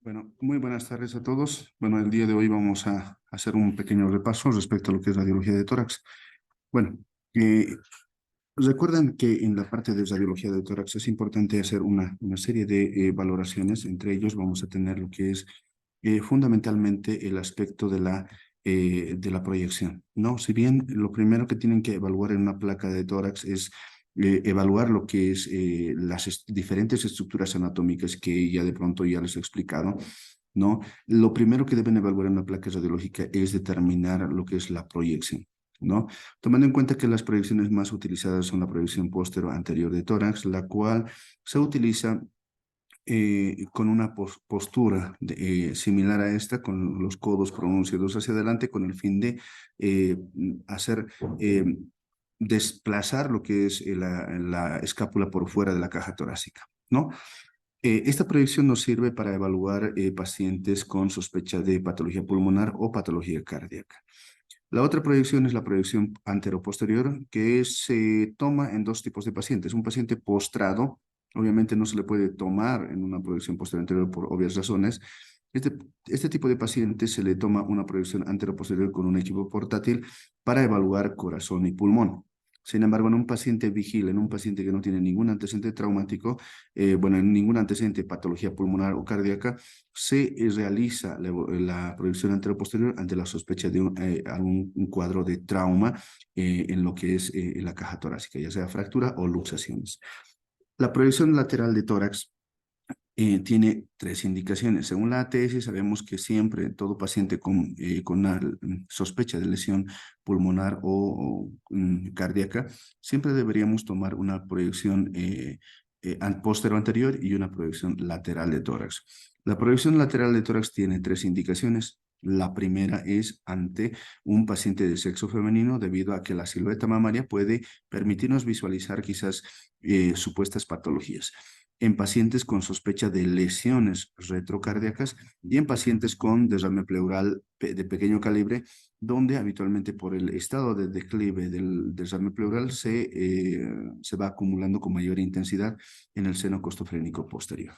Bueno, muy buenas tardes a todos. Bueno, el día de hoy vamos a hacer un pequeño repaso respecto a lo que es radiología de tórax. Bueno, eh, recuerdan que en la parte de radiología de tórax es importante hacer una serie de valoraciones. Entre ellos vamos a tener lo que es fundamentalmente el aspecto de la proyección, ¿no? Si bien lo primero que tienen que evaluar en una placa de tórax es evaluar lo que es diferentes estructuras anatómicas que ya de pronto ya les he explicado, ¿no? Lo primero que deben evaluar en una placa radiológica es determinar lo que es la proyección, ¿no? Tomando en cuenta que las proyecciones más utilizadas son la proyección póstero-anterior de tórax, la cual se utiliza con una postura similar a esta, con los codos pronunciados hacia adelante, con el fin de hacer eh, desplazar lo que es la escápula por fuera de la caja torácica, ¿no? Esta proyección nos sirve para evaluar pacientes con sospecha de patología pulmonar o patología cardíaca. La otra proyección es la proyección anteroposterior, que se toma en dos tipos de pacientes. Un paciente postrado, obviamente no se le puede tomar en una proyección posterior anterior por obvias razones. Este, este tipo de paciente se le toma una proyección anteroposterior con un equipo portátil para evaluar corazón y pulmón. Sin embargo, en un paciente vigil, en un paciente que no tiene ningún antecedente traumático, bueno, en ningún antecedente de patología pulmonar o cardíaca, se realiza la proyección anteroposterior ante la sospecha de un cuadro de trauma en lo que es la caja torácica, ya sea fractura o luxaciones. La proyección lateral de tórax tiene tres indicaciones. Según la ATS, sabemos que siempre todo paciente con una sospecha de lesión pulmonar o cardíaca, siempre deberíamos tomar una proyección posterior anterior y una proyección lateral de tórax. La proyección lateral de tórax tiene tres indicaciones. La primera es ante un paciente de sexo femenino debido a que la silueta mamaria puede permitirnos visualizar quizás supuestas patologías en pacientes con sospecha de lesiones retrocardíacas y en pacientes con derrame pleural de pequeño calibre, donde habitualmente por el estado de declive del derrame pleural se va acumulando con mayor intensidad en el seno costofrénico posterior.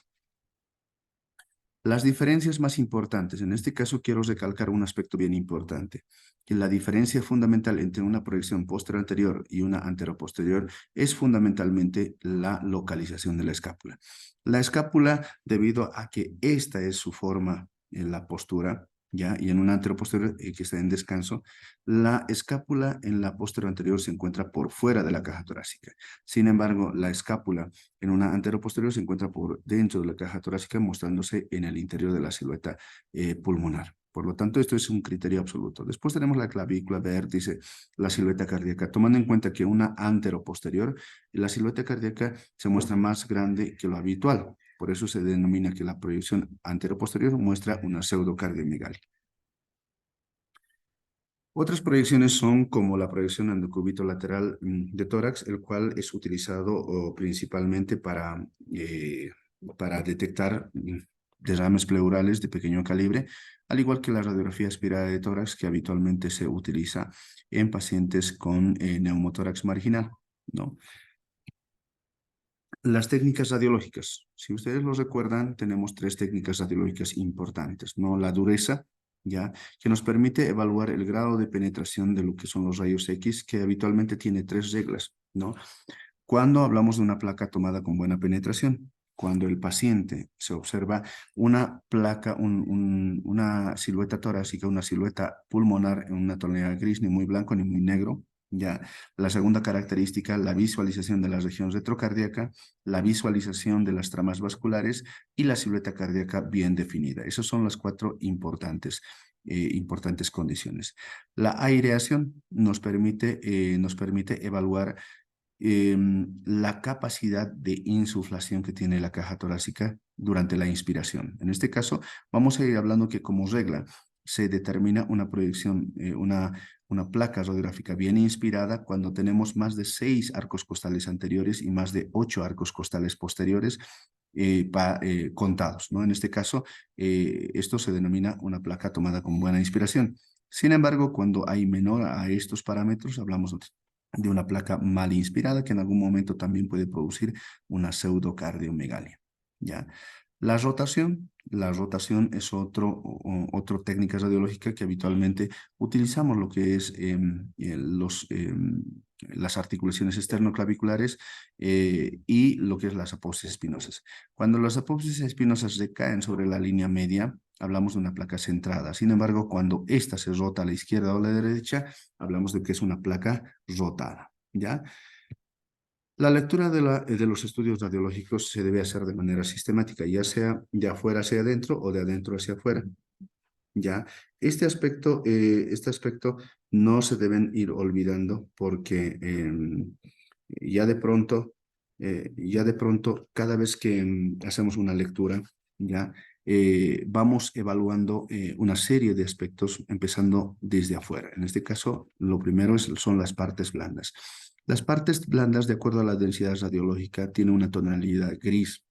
Las diferencias más importantes, en este caso quiero recalcar un aspecto bien importante, que la diferencia fundamental entre una proyección posterior anterior y una anteroposterior es fundamentalmente la localización de la escápula. La escápula, debido a que esta es su forma en la postura, ¿ya? Y en una anteroposterior que está en descanso, la escápula en la posterior anterior se encuentra por fuera de la caja torácica. Sin embargo, la escápula en una anteroposterior se encuentra por dentro de la caja torácica, mostrándose en el interior de la silueta pulmonar. Por lo tanto, esto es un criterio absoluto. Después tenemos la clavícula, vértice, la silueta cardíaca. Tomando en cuenta que una anteroposterior, la silueta cardíaca se muestra más grande que lo habitual. Por eso se denomina que la proyección anteroposterior muestra una pseudocardiomegalia. Otras proyecciones son como la proyección endocúbito lateral de tórax, el cual es utilizado principalmente para detectar derrames pleurales de pequeño calibre, al igual que la radiografía aspirada de tórax que habitualmente se utiliza en pacientes con neumotórax marginal, ¿no? Las técnicas radiológicas. Si ustedes lo recuerdan, tenemos tres técnicas radiológicas importantes, ¿no? La dureza, ¿ya? Que nos permite evaluar el grado de penetración de lo que son los rayos X, que habitualmente tiene tres reglas, ¿no? Cuando hablamos de una placa tomada con buena penetración, cuando el paciente se observa una placa, una silueta torácica, una silueta pulmonar en una tonalidad gris, ni muy blanco ni muy negro, ya. La segunda característica, la visualización de la región retrocardíaca, la visualización de las tramas vasculares y la silueta cardíaca bien definida. Esas son las cuatro importantes condiciones. La aireación nos permite evaluar la capacidad de insuflación que tiene la caja torácica durante la inspiración. En este caso, vamos a ir hablando que como regla se determina una proyección, una placa radiográfica bien inspirada cuando tenemos más de 6 arcos costales anteriores y más de 8 arcos costales posteriores contados, ¿no? En este caso, esto se denomina una placa tomada con buena inspiración. Sin embargo, cuando hay menor a estos parámetros, hablamos de una placa mal inspirada que en algún momento también puede producir una pseudocardiomegalia, ¿ya? La rotación es otro técnica radiológica que habitualmente utilizamos, lo que es las articulaciones esternoclaviculares y lo que es las apófisis espinosas. Cuando las apófisis espinosas recaen sobre la línea media, hablamos de una placa centrada. Sin embargo, cuando ésta se rota a la izquierda o a la derecha, hablamos de que es una placa rotada, ¿ya? La lectura de los estudios radiológicos se debe hacer de manera sistemática, ya sea de afuera hacia adentro o de adentro hacia afuera. Ya, este aspecto no se deben ir olvidando porque ya de pronto, cada vez que hacemos una lectura, ya vamos evaluando una serie de aspectos empezando desde afuera. En este caso, lo primero son las partes blandas. Las partes blandas, de acuerdo a la densidad radiológica, tienen una tonalidad gris,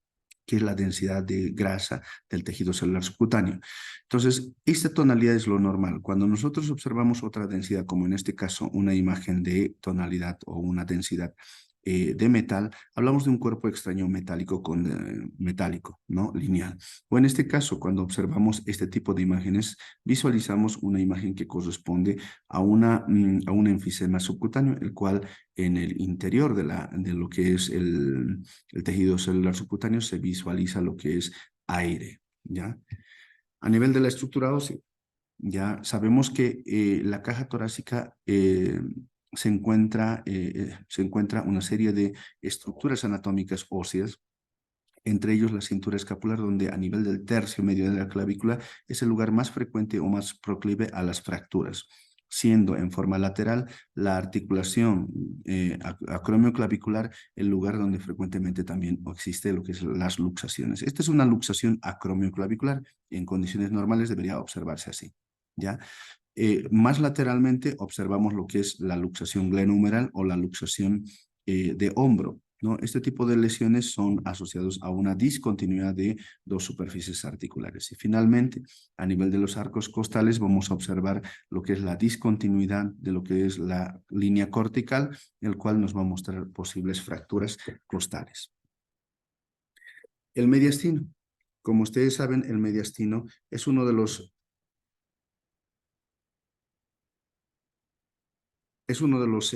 que es la densidad de grasa del tejido celular subcutáneo. Entonces, esta tonalidad es lo normal. Cuando nosotros observamos otra densidad, como en este caso una imagen de tonalidad o una densidad de metal, hablamos de un cuerpo extraño metálico, ¿no? Lineal. O en este caso, cuando observamos este tipo de imágenes, visualizamos una imagen que corresponde a un enfisema subcutáneo, el cual en el interior de lo que es el tejido celular subcutáneo se visualiza lo que es aire, ¿ya? A nivel de la estructura ósea, ya sabemos que la caja torácica se encuentra una serie de estructuras anatómicas óseas, entre ellos la cintura escapular, donde a nivel del tercio medio de la clavícula es el lugar más frecuente o más proclive a las fracturas, siendo en forma lateral la articulación acromioclavicular el lugar donde frecuentemente también existe lo que es las luxaciones. Esta es una luxación acromioclavicular y en condiciones normales debería observarse así, ¿ya? Más lateralmente observamos lo que es la luxación glenohumeral o la luxación de hombro, ¿no? Este tipo de lesiones son asociados a una discontinuidad de dos superficies articulares. Y finalmente, a nivel de los arcos costales, vamos a observar lo que es la discontinuidad de lo que es la línea cortical, el cual nos va a mostrar posibles fracturas costales. El mediastino. Como ustedes saben, el mediastino es uno de los es uno de los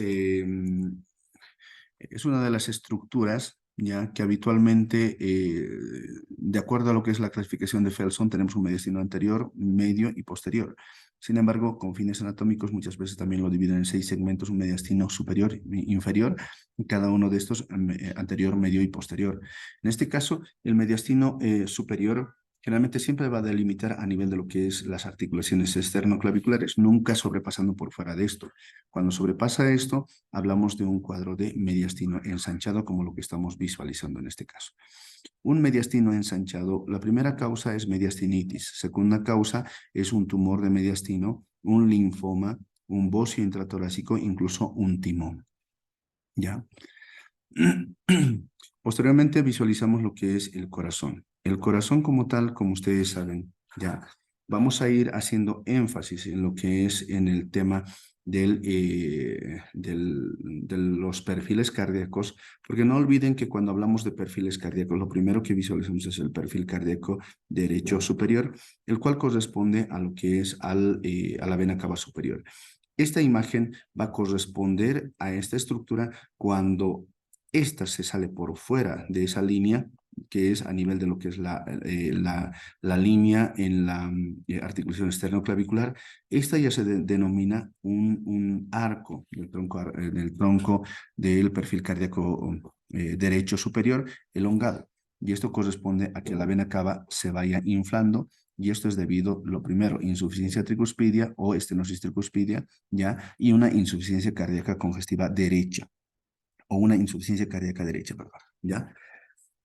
es una de las estructuras ya que habitualmente, de acuerdo a lo que es la clasificación de Felson, tenemos un mediastino anterior, medio y posterior. Sin embargo, con fines anatómicos muchas veces también lo dividen en 6 segmentos, un mediastino superior e inferior, y cada uno de estos anterior, medio y posterior. En este caso, el mediastino superior generalmente siempre va a delimitar a nivel de lo que es las articulaciones esternoclaviculares, nunca sobrepasando por fuera de esto. Cuando sobrepasa esto, hablamos de un cuadro de mediastino ensanchado, como lo que estamos visualizando en este caso. Un mediastino ensanchado, la primera causa es mediastinitis, segunda causa es un tumor de mediastino, un linfoma, un bocio intratorácico, incluso un timón. ¿Ya? Posteriormente visualizamos lo que es el corazón. El corazón como tal, como ustedes saben, ya vamos a ir haciendo énfasis en lo que es en el tema de los perfiles cardíacos, porque no olviden que cuando hablamos de perfiles cardíacos, lo primero que visualizamos es el perfil cardíaco derecho superior, el cual corresponde a lo que es a la vena cava superior. Esta imagen va a corresponder a esta estructura cuando esta se sale por fuera de esa línea, que es a nivel de lo que es la línea en la articulación esternoclavicular. Esta ya se denomina un arco del tronco del perfil cardíaco derecho superior elongado. Y esto corresponde a que la vena cava se vaya inflando, y esto es debido, lo primero, insuficiencia tricuspidia o estenosis tricuspidia, ¿ya? Y una insuficiencia cardíaca congestiva derecha, o una insuficiencia cardíaca derecha, perdón, ¿ya?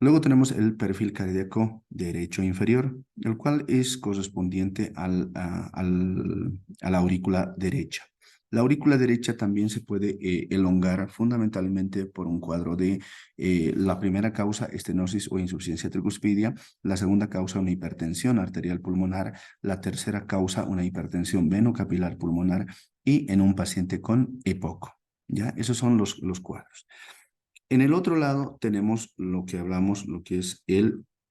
Luego tenemos el perfil cardíaco derecho inferior, el cual es correspondiente a la aurícula derecha. La aurícula derecha también se puede elongar fundamentalmente por un cuadro de la primera causa, estenosis o insuficiencia tricuspidia, la segunda causa, una hipertensión arterial pulmonar, la tercera causa, una hipertensión venocapilar pulmonar y en un paciente con EPOC. ¿Ya? Esos son los cuadros. En el otro lado tenemos lo que hablamos, lo que es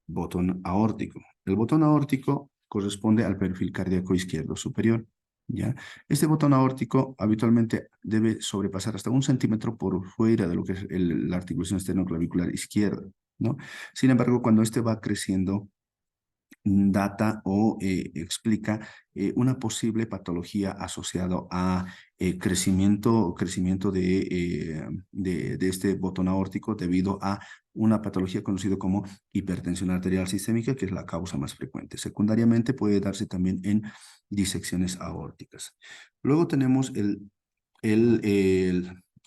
botón aórtico. El botón aórtico corresponde al perfil cardíaco izquierdo superior, ¿ya? Este botón aórtico habitualmente debe sobrepasar hasta 1 centímetro por fuera de lo que es la articulación esternoclavicular izquierda, ¿no? Sin embargo, cuando este va creciendo, data o explica una posible patología asociada a crecimiento de este botón aórtico debido a una patología conocida como hipertensión arterial sistémica, que es la causa más frecuente. Secundariamente puede darse también en disecciones aórticas. Luego tenemos el, el,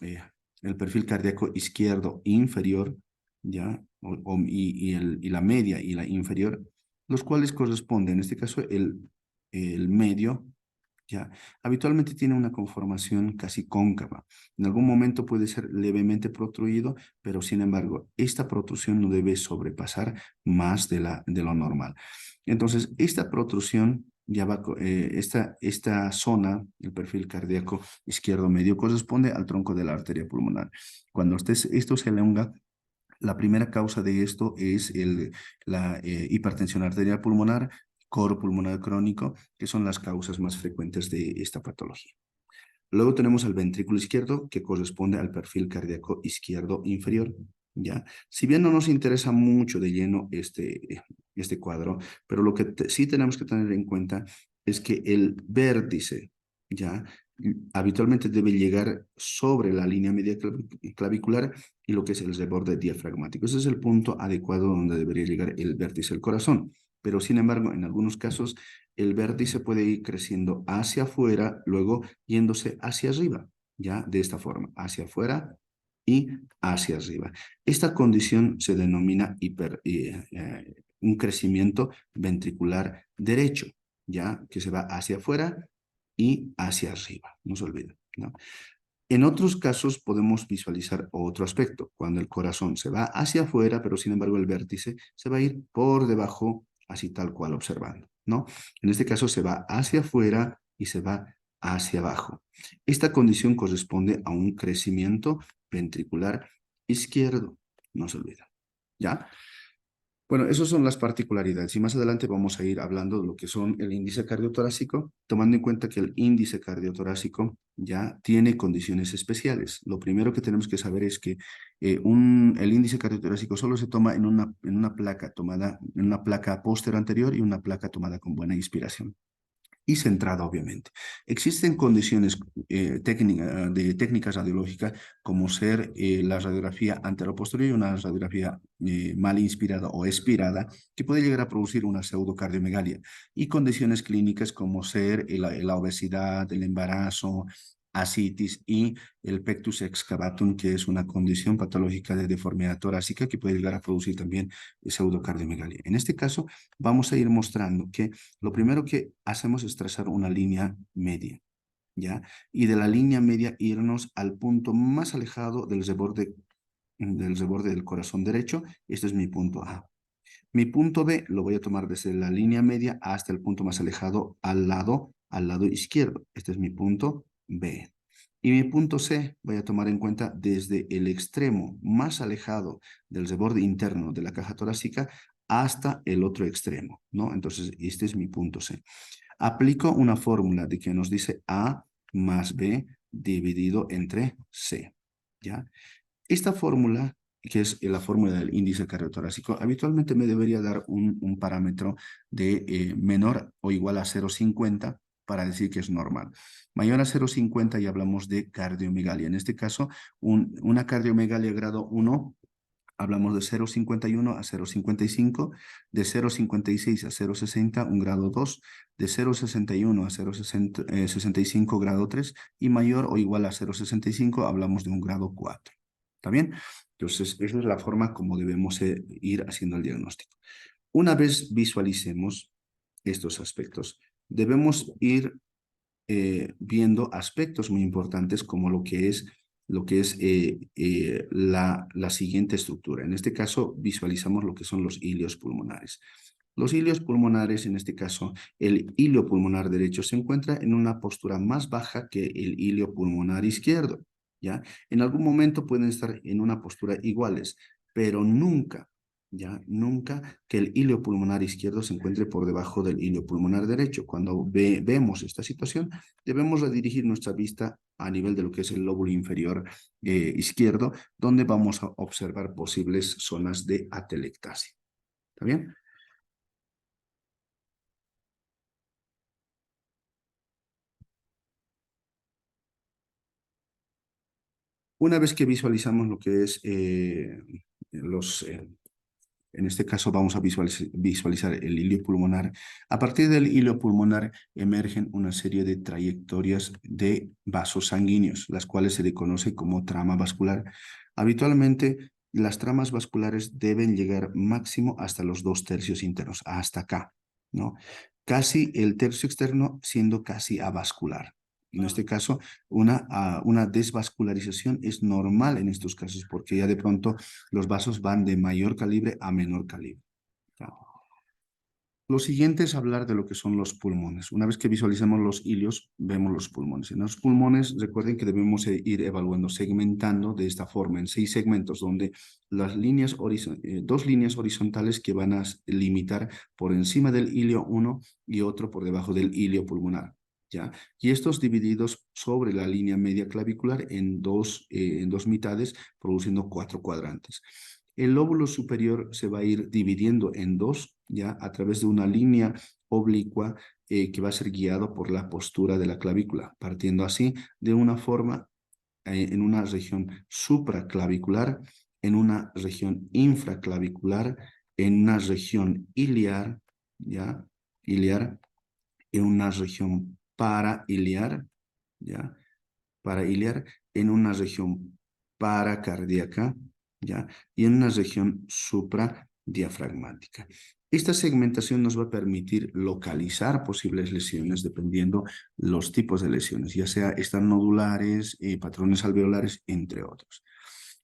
eh, el perfil cardíaco izquierdo inferior, ¿ya? Y la media y la inferior, los cuales corresponden, en este caso, el medio, ¿ya? Habitualmente tiene una conformación casi cóncava. En algún momento puede ser levemente protruido, pero sin embargo, esta protrusión no debe sobrepasar más de lo normal. Entonces, esta protrusión ya va, esta zona, el perfil cardíaco izquierdo medio, corresponde al tronco de la arteria pulmonar. Cuando esto se elonga, la primera causa de esto es la hipertensión arterial pulmonar, coro pulmonar crónico, que son las causas más frecuentes de esta patología. Luego tenemos al ventrículo izquierdo, que corresponde al perfil cardíaco izquierdo inferior, ¿ya? Si bien no nos interesa mucho de lleno este cuadro, pero lo que sí tenemos que tener en cuenta es que el vértice, ¿ya? Habitualmente debe llegar sobre la línea media clavicular y lo que es el reborde diafragmático. Ese es el punto adecuado donde debería llegar el vértice del corazón. Pero sin embargo, en algunos casos, el vértice puede ir creciendo hacia afuera, luego yéndose hacia arriba, ¿ya? De esta forma, hacia afuera y hacia arriba. Esta condición se denomina un crecimiento ventricular derecho, ¿ya? Que se va hacia afuera y hacia arriba, no se olviden, ¿no? En otros casos podemos visualizar otro aspecto, cuando el corazón se va hacia afuera, pero sin embargo el vértice se va a ir por debajo, así tal cual observando, ¿no? En este caso se va hacia afuera y se va hacia abajo. Esta condición corresponde a un crecimiento ventricular izquierdo, no se olvida, ¿ya? Bueno, esas son las particularidades y más adelante vamos a ir hablando de lo que son el índice cardiotorácico, tomando en cuenta que el índice cardiotorácico ya tiene condiciones especiales. Lo primero que tenemos que saber es que el índice cardiotorácico solo se toma en una placa tomada, en una placa póster anterior y una placa tomada con buena inspiración y centrada, obviamente. Existen condiciones de técnicas radiológicas como ser la radiografía anteroposterior y una radiografía mal inspirada o expirada que puede llegar a producir una pseudocardiomegalia y condiciones clínicas como ser la obesidad, el embarazo, ascitis y el pectus excavatum, que es una condición patológica de deformidad torácica que puede llegar a producir también pseudocardiomegalia. En este caso, vamos a ir mostrando que lo primero que hacemos es trazar una línea media, ¿ya? Y de la línea media irnos al punto más alejado del reborde del corazón derecho. Este es mi punto A. Mi punto B lo voy a tomar desde la línea media hasta el punto más alejado al lado izquierdo. Este es mi punto B. Y mi punto C voy a tomar en cuenta desde el extremo más alejado del reborde interno de la caja torácica hasta el otro extremo, ¿no? Entonces, este es mi punto C. Aplico una fórmula de que nos dice A más B dividido entre C, ¿ya? Esta fórmula, que es la fórmula del índice cardiotorácico, habitualmente me debería dar un parámetro de menor o igual a 0,50 para decir que es normal. Mayor a 0,50 y hablamos de cardiomegalia. En este caso, una cardiomegalia grado 1, hablamos de 0,51 a 0,55, de 0,56 a 0,60, un grado 2, de 0,61 a 0,65, grado 3, y mayor o igual a 0,65, hablamos de un grado 4. ¿Está bien? Entonces, esa es la forma como debemos ir haciendo el diagnóstico. Una vez visualicemos estos aspectos, debemos ir viendo aspectos muy importantes como la siguiente estructura. En este caso, visualizamos lo que son los ilios pulmonares. Los ilios pulmonares, en este caso, el ilio pulmonar derecho se encuentra en una postura más baja que el ilio pulmonar izquierdo, ¿ya? En algún momento pueden estar en una postura iguales, pero nunca, ya nunca que el hilio pulmonar izquierdo se encuentre por debajo del hilio pulmonar derecho. Cuando vemos esta situación, debemos redirigir nuestra vista a nivel de lo que es el lóbulo inferior izquierdo, donde vamos a observar posibles zonas de atelectasia. ¿Está bien? Una vez que visualizamos lo que es los en este caso vamos a visualizar el hilio pulmonar. A partir del hilio pulmonar emergen una serie de trayectorias de vasos sanguíneos, las cuales se le conoce como trama vascular. Habitualmente, las tramas vasculares deben llegar máximo hasta los 2/3 internos, hasta acá, ¿no? Casi el tercio externo siendo casi avascular. En este caso, una desvascularización es normal en estos casos porque ya de pronto los vasos van de mayor calibre a menor calibre. ¿Ya? Lo siguiente es hablar de lo que son los pulmones. Una vez que visualizamos los hilios, vemos los pulmones. En los pulmones, recuerden que debemos ir evaluando, segmentando de esta forma, en 6 segmentos, donde las líneas 2 líneas horizontales que van a limitar por encima del hilio uno y otro por debajo del hilio pulmonar. ¿Ya? Y estos divididos sobre la línea media clavicular en dos mitades, produciendo 4 cuadrantes. El lóbulo superior se va a ir dividiendo en dos, ya a través de una línea oblicua que va a ser guiado por la postura de la clavícula, partiendo así de una forma en una región supraclavicular, en una región infraclavicular, en una región iliar, ya, iliar, en una región parailiar, ya, parailiar, en una región paracardíaca, ¿ya? Y en una región supradiafragmática. Esta segmentación nos va a permitir localizar posibles lesiones dependiendo los tipos de lesiones, ya sea nodulares, patrones alveolares, entre otros.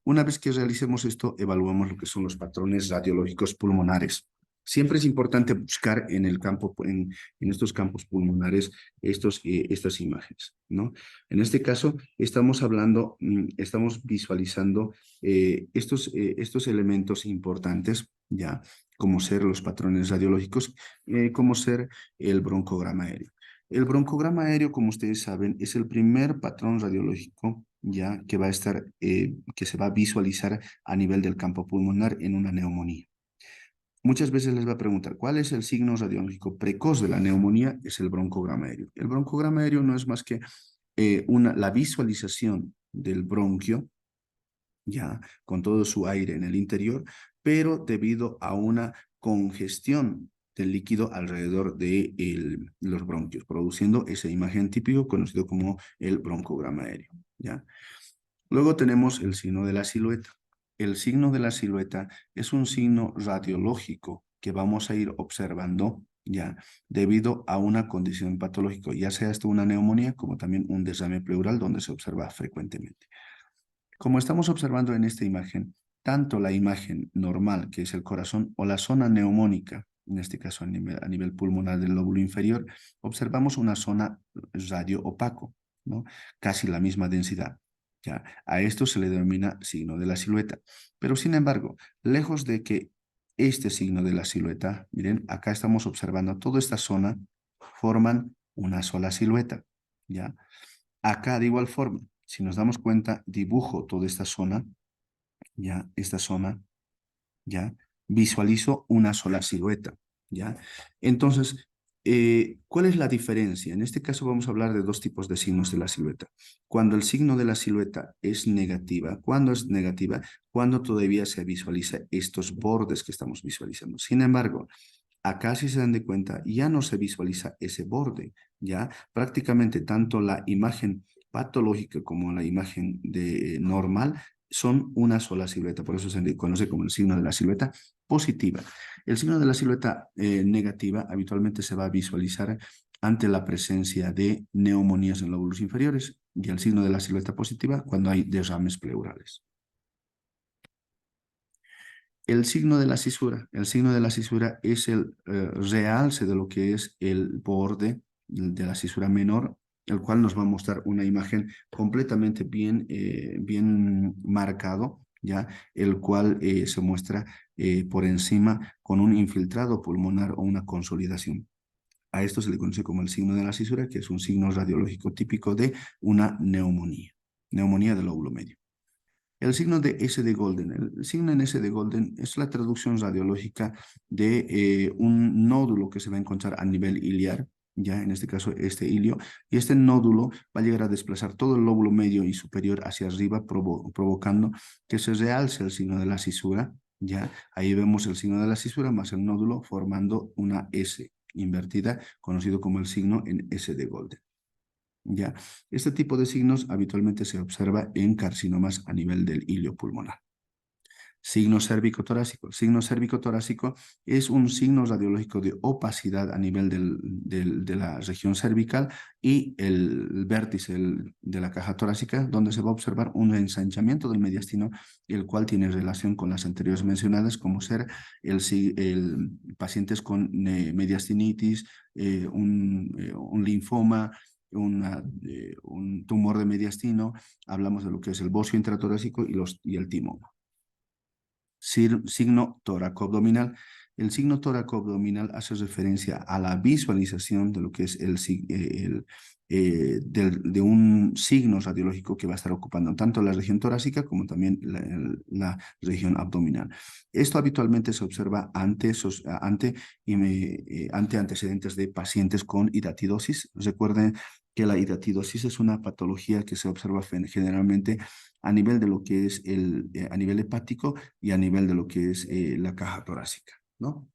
Una vez que realicemos esto, evaluamos lo que son los patrones radiológicos pulmonares. Siempre es importante buscar en el campo, en estos campos pulmonares, estas imágenes, ¿no? En este caso, estamos hablando, estamos visualizando estos elementos importantes, ya, como ser los patrones radiológicos, como ser el broncograma aéreo. El broncograma aéreo, como ustedes saben, es el primer patrón radiológico ya que va a estar, que se va a visualizar a nivel del campo pulmonar en una neumonía. Muchas veces les va a preguntar, ¿cuál es el signo radiológico precoz de la neumonía? Es el broncograma aéreo. El broncograma aéreo no es más que la visualización del bronquio, ya con todo su aire en el interior, pero debido a una congestión del líquido alrededor de los bronquios, produciendo esa imagen típico conocido como el broncograma aéreo, ¿ya? Luego tenemos el signo de la silueta. El signo de la silueta es un signo radiológico que vamos a ir observando ya debido a una condición patológica, ya sea esto una neumonía como también un derrame pleural donde se observa frecuentemente. Como estamos observando en esta imagen, tanto la imagen normal, que es el corazón, o la zona neumónica, en este caso a nivel pulmonar del lóbulo inferior, observamos una zona radio opaco, ¿no? Casi la misma densidad. ¿Ya? A esto se le denomina signo de la silueta. Pero sin embargo, lejos de que este signo de la silueta, miren, acá estamos observando toda esta zona, forman una sola silueta. ¿Ya? Acá de igual forma, si nos damos cuenta, dibujo toda esta zona, ya, esta zona, ya, visualizo una sola silueta, ya. Entonces, ¿cuál es la diferencia? En este caso vamos a hablar de dos tipos de signos de la silueta. Cuando el signo de la silueta es negativa, ¿cuándo es negativa? Cuando todavía se visualiza estos bordes que estamos visualizando. Sin embargo, acá, si se dan de cuenta, ya no se visualiza ese borde, ya prácticamente tanto la imagen patológica como la imagen normal son una sola silueta, por eso se le conoce como el signo de la silueta positiva. El signo de la silueta negativa habitualmente se va a visualizar ante la presencia de neumonías en lóbulos inferiores y el signo de la silueta positiva cuando hay derrames pleurales. El signo de la cisura. El signo de la cisura es el realce de lo que es el borde de la cisura menor, el cual nos va a mostrar una imagen completamente bien marcado, ¿ya? El cual se muestra por encima con un infiltrado pulmonar o una consolidación. A esto se le conoce como el signo de la cisura, que es un signo radiológico típico de una neumonía del lóbulo medio. El signo de S de Golden. El signo en S de Golden es la traducción radiológica de un nódulo que se va a encontrar a nivel iliar, ya en este caso este ilio, y este nódulo va a llegar a desplazar todo el lóbulo medio y superior hacia arriba, provocando que se realce el signo de la cisura, ya ahí vemos el signo de la cisura más el nódulo formando una S invertida, conocido como el signo en S de Golden. ¿Ya? Este tipo de signos habitualmente se observa en carcinomas a nivel del ilio pulmonar. Signo cérvico-torácico. Signo cérvico-torácico es un signo radiológico de opacidad a nivel de la región cervical y el vértice de la caja torácica, donde se va a observar un ensanchamiento del mediastino, el cual tiene relación con las anteriores mencionadas, como ser el pacientes con mediastinitis, un linfoma, un tumor de mediastino. Hablamos de lo que es el bocio intratorácico y el timoma. Signo tóraco-abdominal. El signo tóraco-abdominal hace referencia a la visualización de lo que es de un signo radiológico que va a estar ocupando tanto la región torácica como también la región abdominal. Esto habitualmente se observa ante antecedentes de pacientes con hidatidosis. Recuerden que la hidatidosis es una patología que se observa generalmente a nivel de lo que es a nivel hepático y a nivel de lo que es la caja torácica, ¿no?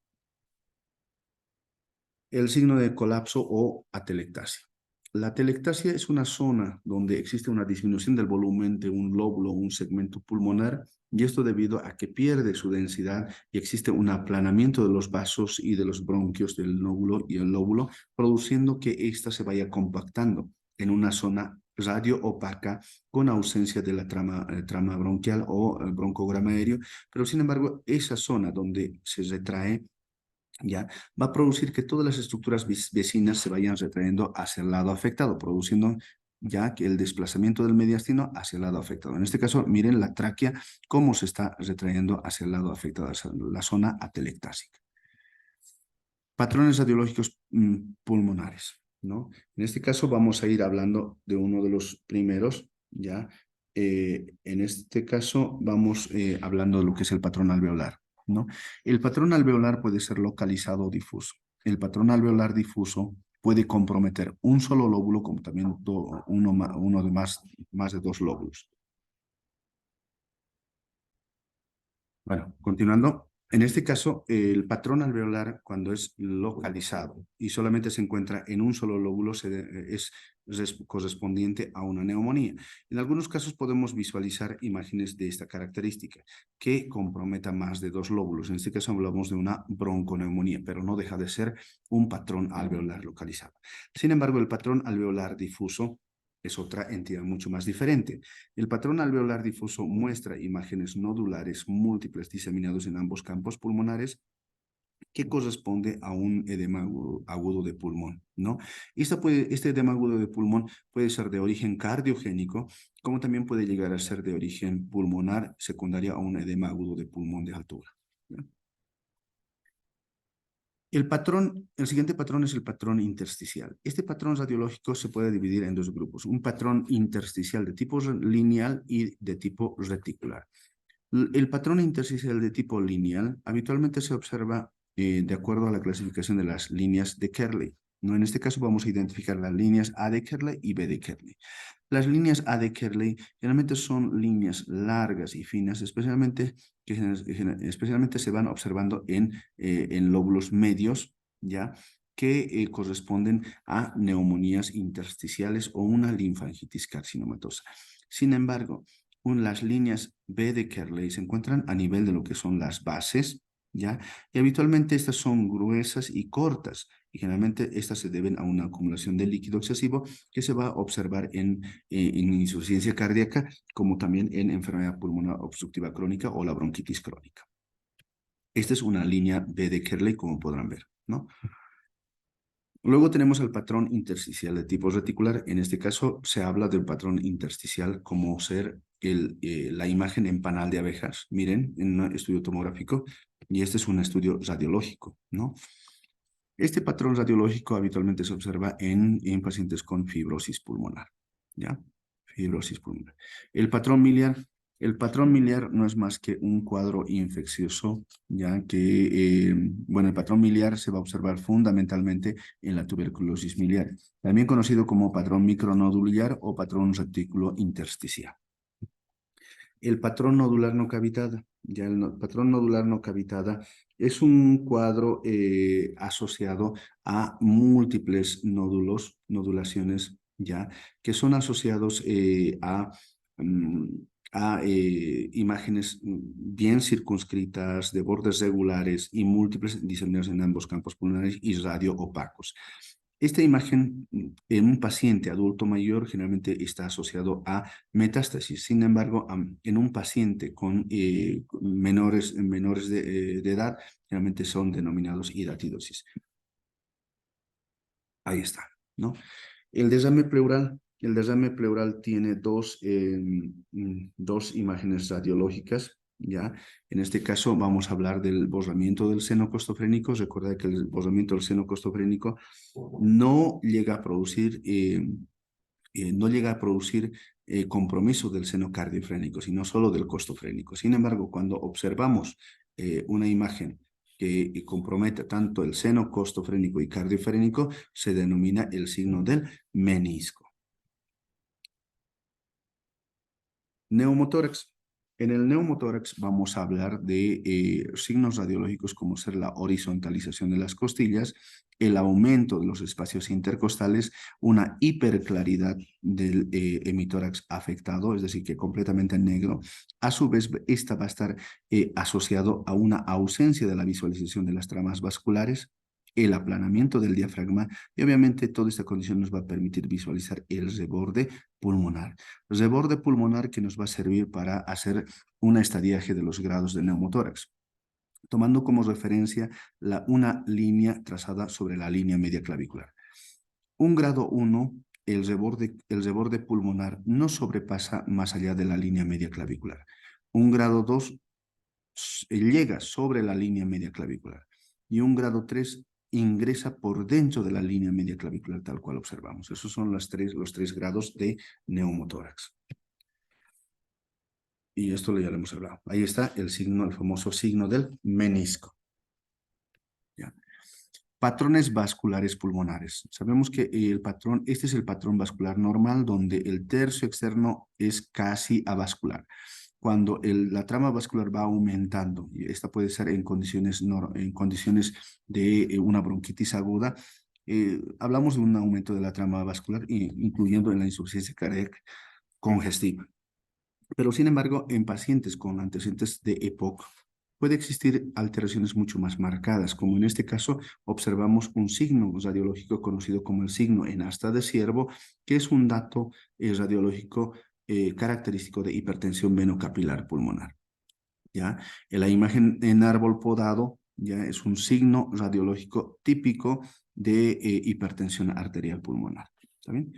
El signo de colapso o atelectasia. La atelectasia es una zona donde existe una disminución del volumen de un lóbulo o un segmento pulmonar, y esto debido a que pierde su densidad y existe un aplanamiento de los vasos y de los bronquios del lóbulo y el lóbulo, produciendo que ésta se vaya compactando en una zona radio opaca con ausencia de la trama bronquial o el broncograma aéreo, pero sin embargo esa zona donde se retrae ya va a producir que todas las estructuras vecinas se vayan retrayendo hacia el lado afectado, produciendo ya que el desplazamiento del mediastino hacia el lado afectado. En este caso, miren la tráquea, cómo se está retrayendo hacia el lado afectado, hacia la zona atelectásica. Patrones radiológicos pulmonares, ¿no? En este caso vamos a ir hablando de uno de los primeros, ¿ya? En este caso vamos hablando de lo que es el patrón alveolar, ¿no? El patrón alveolar puede ser localizado o difuso. El patrón alveolar difuso puede comprometer un solo lóbulo, como también uno de más de dos lóbulos. Bueno, continuando, en este caso, el patrón alveolar, cuando es localizado y solamente se encuentra en un solo lóbulo, es correspondiente a una neumonía. En algunos casos podemos visualizar imágenes de esta característica, que comprometa más de dos lóbulos. En este caso hablamos de una bronconeumonía, pero no deja de ser un patrón alveolar localizado. Sin embargo, el patrón alveolar difuso es otra entidad mucho más diferente. El patrón alveolar difuso muestra imágenes nodulares múltiples diseminados en ambos campos pulmonares que corresponde a un edema agudo de pulmón, ¿no? Este edema agudo de pulmón puede ser de origen cardiogénico, como también puede llegar a ser de origen pulmonar secundario a un edema agudo de pulmón de altura, ¿no? El siguiente patrón es el patrón intersticial. Este patrón radiológico se puede dividir en dos grupos, un patrón intersticial de tipo lineal y de tipo reticular. El patrón intersticial de tipo lineal habitualmente se observa de acuerdo a la clasificación de las líneas de Kerley, ¿no? En este caso vamos a identificar las líneas A de Kerley y B de Kerley. Las líneas A de Kerley generalmente son líneas largas y finas, especialmente se van observando en lóbulos medios, ¿ya? Que corresponden a neumonías intersticiales o una linfangitis carcinomatosa. Sin embargo, las líneas B de Kerley se encuentran a nivel de lo que son las bases, ¿ya? Y habitualmente estas son gruesas y cortas, y generalmente estas se deben a una acumulación de líquido excesivo que se va a observar en insuficiencia cardíaca, como también en enfermedad pulmonar obstructiva crónica o la bronquitis crónica. Esta es una línea B de Kerley, como podrán ver, ¿no? Luego tenemos el patrón intersticial de tipo reticular. En este caso se habla del patrón intersticial como ser la imagen en panal de abejas, miren, en un estudio tomográfico, y este es un estudio radiológico, ¿no? Este patrón radiológico habitualmente se observa en pacientes con fibrosis pulmonar, ¿ya? Fibrosis pulmonar. El patrón miliar, el patrón miliar no es más que un cuadro infeccioso, ya que, bueno, el patrón miliar se va a observar fundamentalmente en la tuberculosis miliar, también conocido como patrón micronodular o patrón retículo intersticial. El patrón nodular no cavitada. Ya el patrón nodular no cavitada es un cuadro asociado a múltiples nódulos, nodulaciones, ya, que son asociados mm, imágenes bien circunscritas, de bordes regulares y múltiples diseminados en ambos campos pulmonares y radio opacos. Esta imagen en un paciente adulto mayor generalmente está asociado a metástasis. Sin embargo, en un paciente con menores de edad, generalmente son denominados hidatidosis. Ahí está, ¿no? El derrame pleural tiene dos imágenes radiológicas, ¿ya? En este caso vamos a hablar del borramiento del seno costofrénico. Recuerda que el borramiento del seno costofrénico no llega a producir, compromiso del seno cardiofrénico, sino solo del costofrénico. Sin embargo, cuando observamos una imagen que compromete tanto el seno costofrénico y cardiofrénico, se denomina el signo del menisco. Neumotórax. En el neumotórax vamos a hablar de signos radiológicos como ser la horizontalización de las costillas, el aumento de los espacios intercostales, una hiperclaridad del hemitórax afectado, es decir, que completamente negro. A su vez, esta va a estar asociado a una ausencia de la visualización de las tramas vasculares, el aplanamiento del diafragma y obviamente toda esta condición nos va a permitir visualizar el reborde pulmonar. Reborde pulmonar que nos va a servir para hacer un estadiaje de los grados de neumotórax, tomando como referencia una línea trazada sobre la línea media clavicular. Un grado 1, el reborde pulmonar no sobrepasa más allá de la línea media clavicular. Un grado 2 llega sobre la línea media clavicular. Y un grado 3 ingresa por dentro de la línea media clavicular, tal cual observamos. Esos son los tres grados de neumotórax. Y esto ya lo hemos hablado. Ahí está el signo, el famoso signo del menisco. ¿Ya? Patrones vasculares pulmonares. Sabemos que este es el patrón vascular normal, donde el tercio externo es casi avascular. Cuando la trama vascular va aumentando, y esta puede ser en condiciones de una bronquitis aguda, hablamos de un aumento de la trama vascular, incluyendo en la insuficiencia cardíaca congestiva. Pero, sin embargo, en pacientes con antecedentes de EPOC puede existir alteraciones mucho más marcadas, como en este caso observamos un signo radiológico conocido como el signo en asta de ciervo, que es un dato radiológico característico de hipertensión venocapilar pulmonar. ¿Ya? En la imagen en árbol podado ya es un signo radiológico típico de hipertensión arterial pulmonar. ¿Está bien?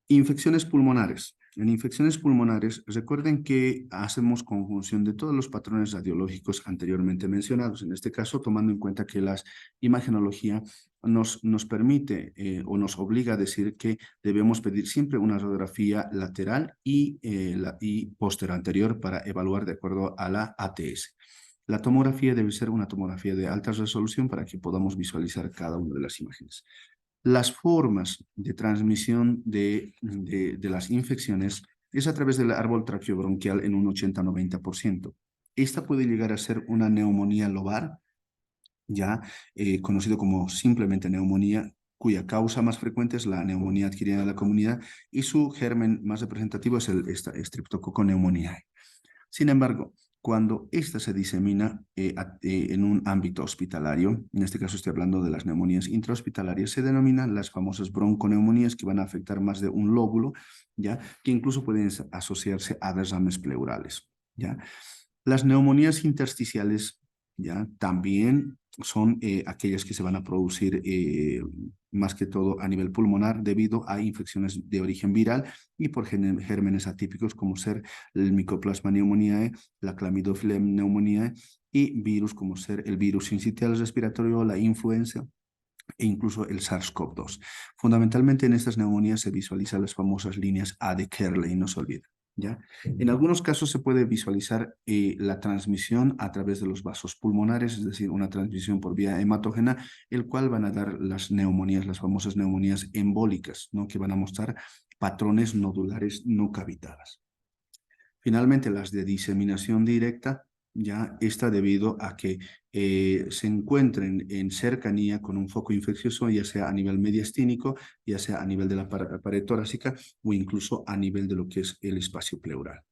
Infecciones pulmonares. En infecciones pulmonares, recuerden que hacemos conjunción de todos los patrones radiológicos anteriormente mencionados. En este caso, tomando en cuenta que la imagenología nos permite o nos obliga a decir que debemos pedir siempre una radiografía lateral y posterior anterior para evaluar de acuerdo a la ATS. La tomografía debe ser una tomografía de alta resolución para que podamos visualizar cada una de las imágenes. Las formas de transmisión de las infecciones es a través del árbol traqueobronquial en un 80-90%. Esta puede llegar a ser una neumonía lobar, ya conocido como simplemente neumonía, cuya causa más frecuente es la neumonía adquirida en la comunidad y su germen más representativo es el Streptococcus pneumoniae. Sin embargo, cuando ésta se disemina en un ámbito hospitalario, en este caso estoy hablando de las neumonías intrahospitalarias, se denominan las famosas bronconeumonías que van a afectar más de un lóbulo, ¿ya? Que incluso pueden asociarse a derrames pleurales, ¿ya? Las neumonías intersticiales ¿ya? También son aquellas que se van a producir más que todo a nivel pulmonar debido a infecciones de origen viral y por gérmenes atípicos como ser el Mycoplasma pneumoniae, la Chlamydophila pneumoniae y virus como ser el virus sincitial respiratorio, la influenza e incluso el SARS-CoV-2. Fundamentalmente en estas neumonías se visualizan las famosas líneas A de Kerley, no se olviden. ¿Ya? En algunos casos se puede visualizar la transmisión a través de los vasos pulmonares, es decir, una transmisión por vía hematógena, el cual van a dar las neumonías, las famosas neumonías embólicas, ¿no? Que van a mostrar patrones nodulares no cavitadas. Finalmente, las de diseminación directa, ya está debido a que se encuentren en cercanía con un foco infeccioso, ya sea a nivel mediastínico, ya sea a nivel de la pared torácica o incluso a nivel de lo que es el espacio pleural.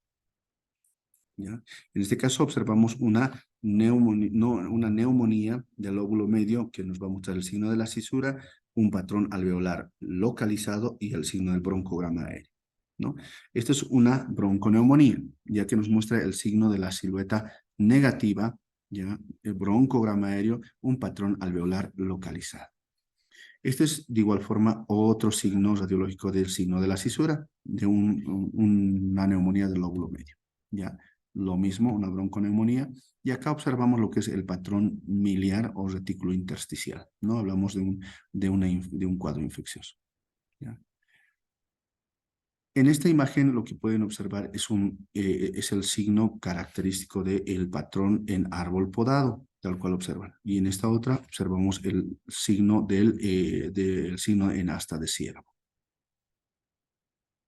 ¿Ya? En este caso observamos una neumonía del lóbulo medio que nos va a mostrar el signo de la cisura, un patrón alveolar localizado y el signo del broncograma aéreo, ¿no? Esto es una bronconeumonía, ya que nos muestra el signo de la silueta negativa, ¿ya? El broncograma aéreo, un patrón alveolar localizado. Este es de igual forma otro signo radiológico del signo de la cisura, de una neumonía del lóbulo medio, ¿ya? Lo mismo, una bronconeumonía. Y acá observamos lo que es el patrón miliar o retículo intersticial, ¿no? Hablamos de un cuadro infeccioso, ¿ya? En esta imagen lo que pueden observar es el signo característico del patrón en árbol podado, tal cual observan. Y en esta otra observamos el signo del signo en asta de ciervo.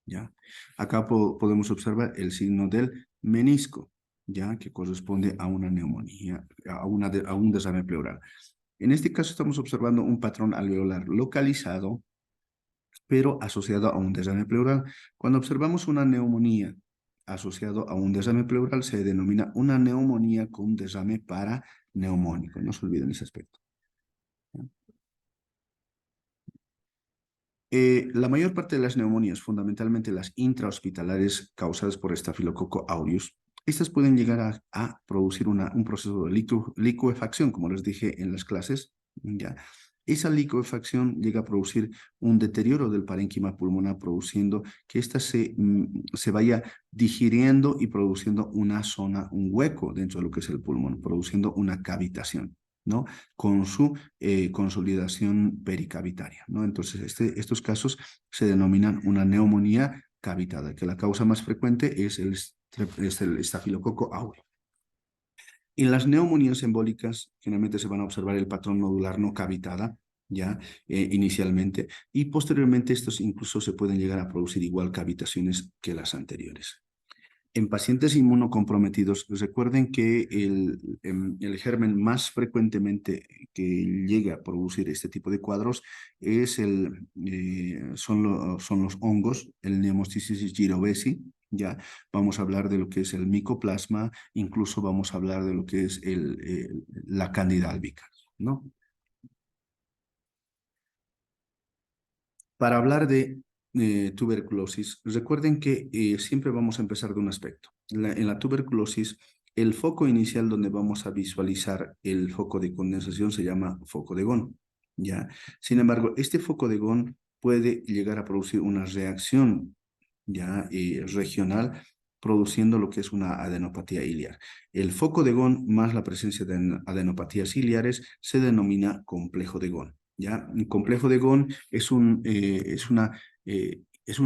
¿Ya? Acá podemos observar el signo del menisco, ¿ya? Que corresponde a una neumonía, a un desarme pleural. En este caso estamos observando un patrón alveolar localizado pero asociado a un desarme pleural. Cuando observamos una neumonía asociado a un desarme pleural, se denomina una neumonía con desarme paraneumónico. No se olviden ese aspecto. La mayor parte de las neumonías, fundamentalmente las intrahospitalares causadas por Staphylococcus aureus, estas pueden llegar a producir un proceso de liquefacción, como les dije en las clases, ¿ya? Esa liquefacción llega a producir un deterioro del parénquima pulmonar, produciendo que ésta se vaya digiriendo y produciendo una zona, un hueco dentro de lo que es el pulmón, produciendo una cavitación, ¿no? Con su consolidación pericavitaria, ¿no? Entonces, estos casos se denominan una neumonía cavitada, que la causa más frecuente es el estafilococo aureus. En las neumonías embólicas, generalmente se van a observar el patrón nodular no cavitada, ya inicialmente, y posteriormente estos incluso se pueden llegar a producir igual cavitaciones que las anteriores. En pacientes inmunocomprometidos, recuerden que el germen más frecuentemente que llega a producir este tipo de cuadros son los hongos, el Pneumocystis jirovecii. Ya vamos a hablar de lo que es el micoplasma, incluso vamos a hablar de lo que es la Candida albicans, ¿no? Para hablar de tuberculosis, recuerden que siempre vamos a empezar de un aspecto. En la tuberculosis, el foco inicial donde vamos a visualizar el foco de condensación se llama foco de Gone, ¿ya? Sin embargo, este foco de Gone puede llegar a producir una reacción ya regional, produciendo lo que es una adenopatía iliar. El foco de Gone más la presencia de adenopatías iliares se denomina complejo de Gone. ¿Ya? El complejo de Gone es un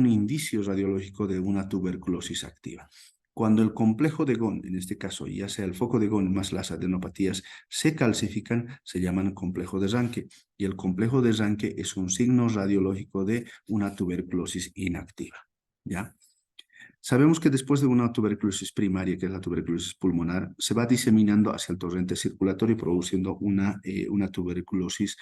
indicio radiológico de una tuberculosis activa. Cuando el complejo de Gone, en este caso ya sea el foco de Gone más las adenopatías, se calcifican, se llaman complejo de Ranke. Y el complejo de Ranke es un signo radiológico de una tuberculosis inactiva. ¿Ya? Sabemos que después de una tuberculosis primaria, que es la tuberculosis pulmonar, se va diseminando hacia el torrente circulatorio, produciendo una tuberculosis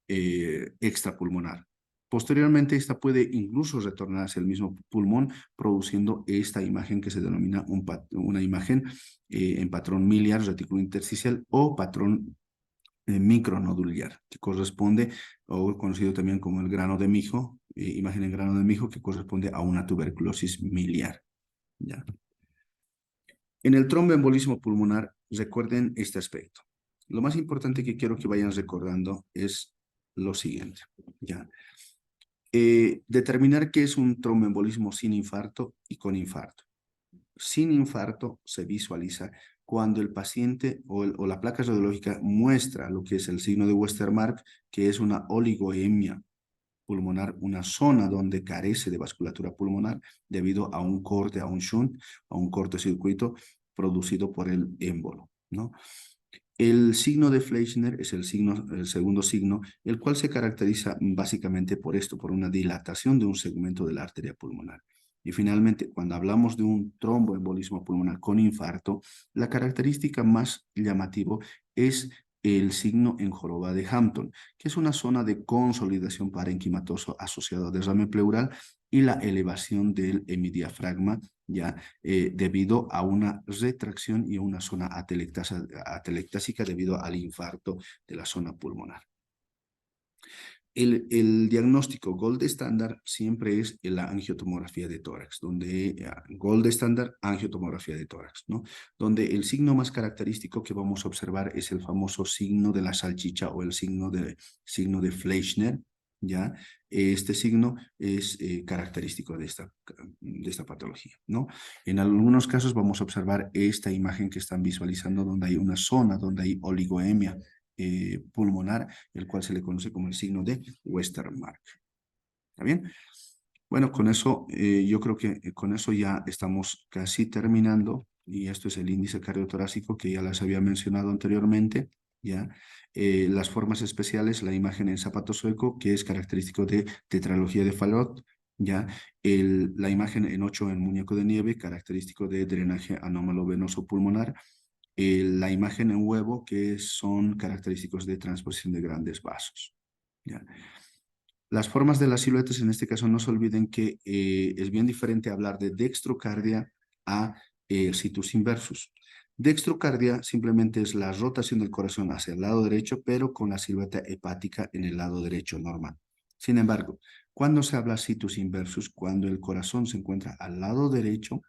extrapulmonar. Posteriormente, esta puede incluso retornar hacia el mismo pulmón, produciendo esta imagen que se denomina una imagen en patrón miliar, retículo intersticial o patrón micronodular, que corresponde, o conocido también como el grano de mijo, imagen en grano de mijo, que corresponde a una tuberculosis miliar. ¿Ya? En el tromboembolismo pulmonar, recuerden este aspecto. Lo más importante que quiero que vayan recordando es lo siguiente, ¿ya? Determinar qué es un tromboembolismo sin infarto y con infarto. Sin infarto se visualiza cuando el paciente o la placa radiológica muestra lo que es el signo de Westermarck, que es una oligoemia pulmonar, una zona donde carece de vasculatura pulmonar debido a un corte, a un shunt, a un cortocircuito producido por el émbolo, ¿no? El signo de Fleischner es el segundo signo, el cual se caracteriza básicamente por esto, por una dilatación de un segmento de la arteria pulmonar. Y finalmente, cuando hablamos de un tromboembolismo pulmonar con infarto, la característica más llamativa es el signo en joroba de Hampton, que es una zona de consolidación parenquimatoso asociado a derrame pleural y la elevación del hemidiafragma ya debido a una retracción y a una zona atelectásica debido al infarto de la zona pulmonar. El diagnóstico gold estándar siempre es la angiotomografía de tórax, donde gold estándar, angiotomografía de tórax, ¿no? Donde el signo más característico que vamos a observar es el famoso signo de la salchicha o el signo de Fleischner, ¿ya? Este signo es característico de esta patología, ¿no? En algunos casos vamos a observar esta imagen que están visualizando donde hay una zona, donde hay oligoemia, pulmonar, el cual se le conoce como el signo de Westermarck. ¿Está bien? Bueno, con eso, yo creo que con eso ya estamos casi terminando, y esto es el índice cardiotorácico que ya las había mencionado anteriormente, ¿ya? Las formas especiales, la imagen en zapato sueco, que es característico de tetralogía de Fallot, ¿ya? La imagen en 8 en muñeco de nieve, característico de drenaje anómalo venoso pulmonar, la imagen en huevo, que son característicos de transposición de grandes vasos. ¿Ya? Las formas de las siluetas, en este caso, no se olviden que es bien diferente hablar de dextrocardia a situs inversus. Dextrocardia simplemente es la rotación del corazón hacia el lado derecho, pero con la silueta hepática en el lado derecho normal. Sin embargo, cuando se habla situs inversus, cuando el corazón se encuentra al lado derecho,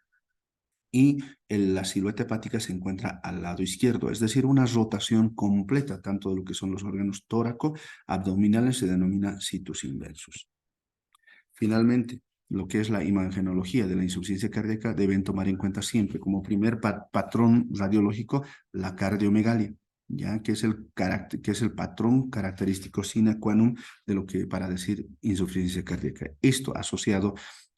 y la silueta hepática se encuentra al lado izquierdo, es decir, una rotación completa tanto de lo que son los órganos tóraco, abdominales, se denomina situs inversus. Finalmente, lo que es la imagenología de la insuficiencia cardíaca deben tomar en cuenta siempre como primer patrón radiológico la cardiomegalia, ya que es el patrón característico sine qua non de lo que para decir insuficiencia cardíaca. Esto asociado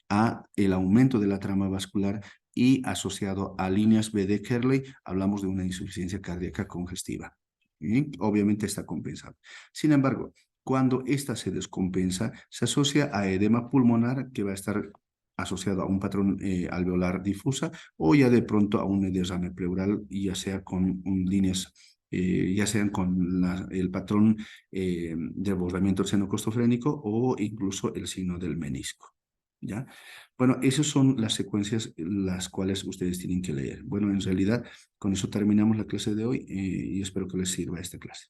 a el aumento de la trama vascular y asociado a líneas B de Kerley, hablamos de una insuficiencia cardíaca congestiva. Y obviamente está compensado. Sin embargo, cuando esta se descompensa, se asocia a edema pulmonar que va a estar asociado a un patrón alveolar difusa o ya de pronto a un derrame pleural, ya sea con líneas, ya sean con el patrón de desbordamiento seno-costofrénico o incluso el signo del menisco. ¿Ya? Bueno, esas son las secuencias las cuales ustedes tienen que leer. Bueno, en realidad, con eso terminamos la clase de hoy y espero que les sirva esta clase.